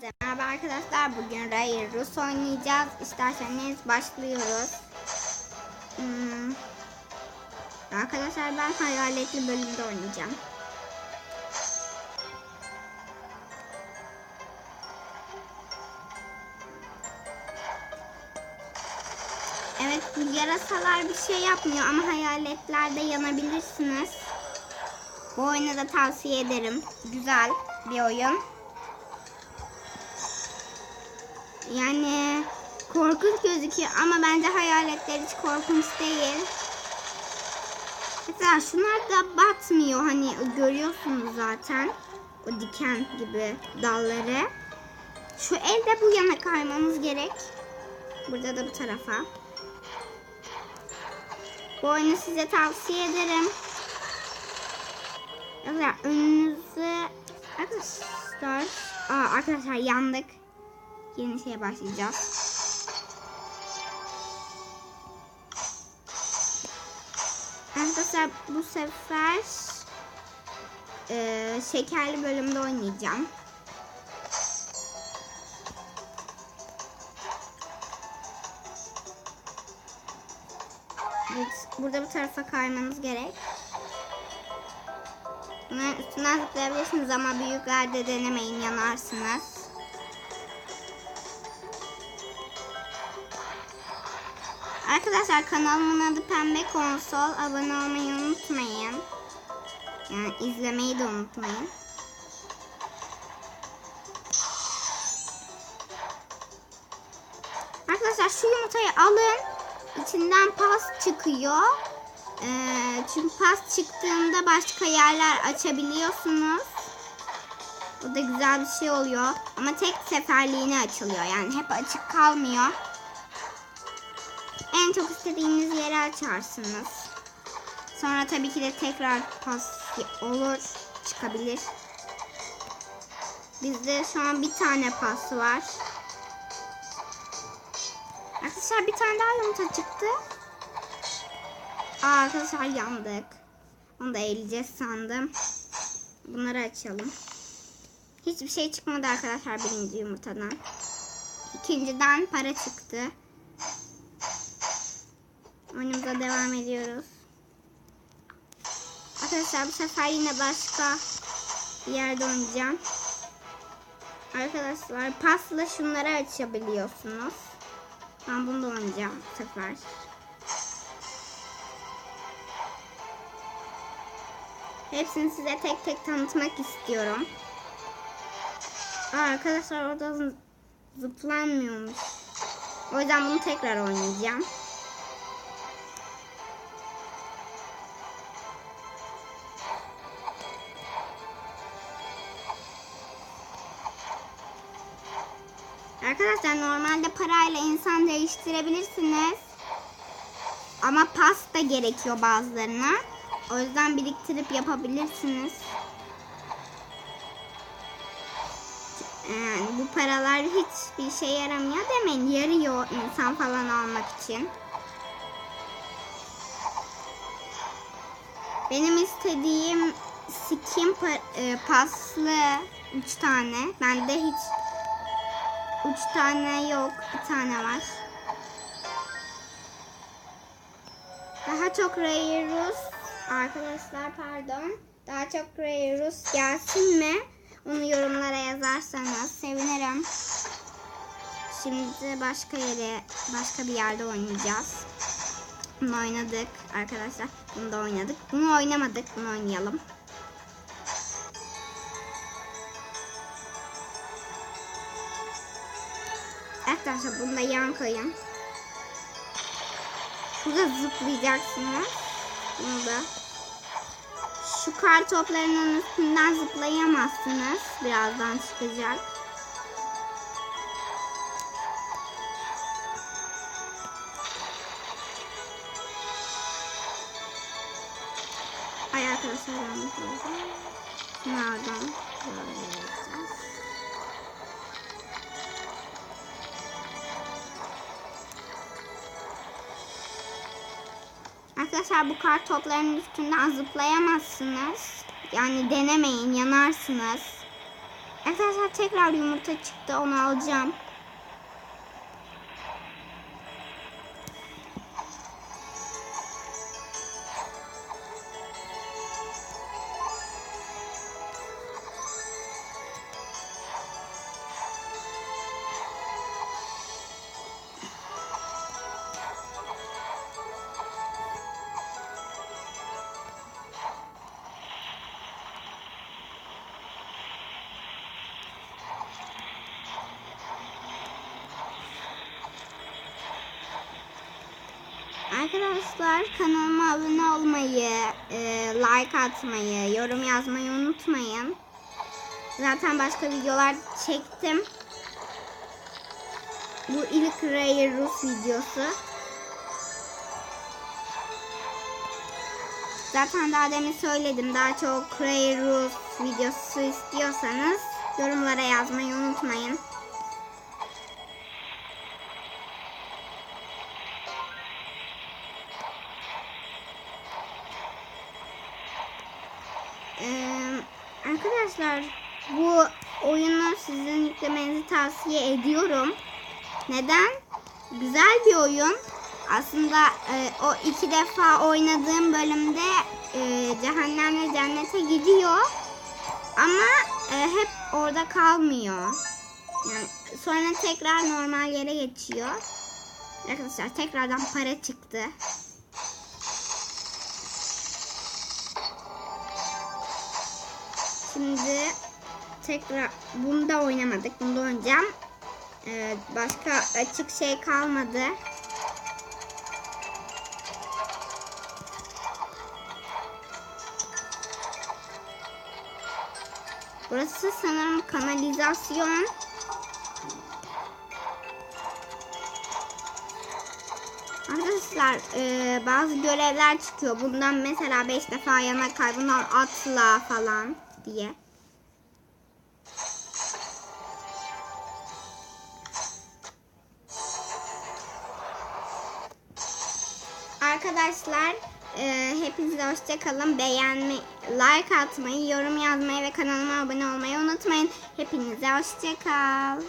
Merhaba arkadaşlar, bugün Rus oynayacağız. İsterseniz başlıyoruz. Arkadaşlar ben hayaletli bölümde oynayacağım. Evet, bu yarasalar bir şey yapmıyor ama hayaletlerde yanabilirsiniz. Bu oyunu da tavsiye ederim. Güzel bir oyun. Yani korkunç gözüküyor ama bence hayaletler hiç korkunç değil. Mesela şunlar da batmıyor, hani görüyorsunuz zaten o diken gibi dalları. Şu elde bu yana kaymamız gerek. Burada da bu tarafa. Bu oyunu size tavsiye ederim. Önünüzü arkadaşlar yandık. Yeni şeye başlayacağız. Arkadaşlar bu sefer şekerli bölümde oynayacağım. Burada bu tarafa kaymanız gerek. Bunların üstünden zıplayabilirsiniz ama büyüklerde denemeyin, yanarsınız. Arkadaşlar kanalımın adı Pembe Konsol. Abone olmayı unutmayın. Yani izlemeyi de unutmayın. Arkadaşlar şu yumurtayı alın. İçinden pas çıkıyor. Çünkü pas çıktığında başka yerler açabiliyorsunuz. O da güzel bir şey oluyor. Ama tek seferliğine açılıyor. Yani hep açık kalmıyor. En çok istediğiniz yeri açarsınız. Sonra tabii ki de tekrar pas olur, çıkabilir. Bizde şu an bir tane pas var. Arkadaşlar bir tane daha yumurta çıktı. Arkadaşlar yandık. Onu da eğileceğiz sandım. Bunları açalım. Hiçbir şey çıkmadı arkadaşlar birinci yumurtadan. İkinciden para çıktı. Oyunumuza devam ediyoruz. Arkadaşlar bu sefer yine başka bir yerde oynayacağım. Arkadaşlar pasla şunları açabiliyorsunuz. Ben bunu da oynayacağım bu sefer. Hepsini size tek tek tanıtmak istiyorum. Arkadaşlar orada zıplanmıyormuş. O yüzden bunu tekrar oynayacağım. Arkadaşlar normalde parayla insan değiştirebilirsiniz. Ama pas da gerekiyor bazılarına. O yüzden biriktirip yapabilirsiniz. Yani bu paralar hiçbir şey yaramıyor demeyin. Yarıyor insan falan almak için. Benim istediğim skin paslı 3 tane. Bende hiç 3 tane yok. Bir tane var. Daha çok Rus arkadaşlar Daha çok Rus gelsin mi? Onu yorumlara yazarsanız sevinirim. Şimdi başka bir yerde oynayacağız. Bunu oynadık arkadaşlar. Bunu da oynadık. Bunu oynamadık. Bunu oynayalım. Arkadaşlar bunu da yan koyun. Şurada zıplayacaksınız. Bunu da. Şu kar toplarının üstünden zıplayamazsınız. Birazdan çıkacak. Ay arkadaşlar yanlış oldu. Nereden böyle yapacağız? Arkadaşlar bu kar toplarının üstünden zıplayamazsınız. Yani denemeyin, yanarsınız. Arkadaşlar tekrar yumurta çıktı. Onu alacağım. Arkadaşlar kanalıma abone olmayı, like atmayı, yorum yazmayı unutmayın. Zaten başka videolar çektim. Bu ilk Rare Rus videosu. Zaten daha demin söyledim. Daha çok Rare Rus videosu istiyorsanız yorumlara yazmayı unutmayın. Arkadaşlar bu oyunu sizin yüklemenizi tavsiye ediyorum. Neden? Güzel bir oyun. Aslında o 2 defa oynadığım bölümde cehennemle cennete gidiyor. Ama hep orada kalmıyor. Yani sonra tekrar normal yere geçiyor. Arkadaşlar tekrardan para çıktı. Şimdi tekrar bunu da oynamadık. Bunu da oynayacağım. Başka açık şey kalmadı. Burası sanırım kanalizasyon. Arkadaşlar bazı görevler çıkıyor. Bundan mesela 5 defa yana kay. Bundan atla falan diye. Arkadaşlar hepinize hoşça kalın. Beğenmeyi, like atmayı, yorum yazmayı ve kanalıma abone olmayı unutmayın. Hepinize hoşça kal.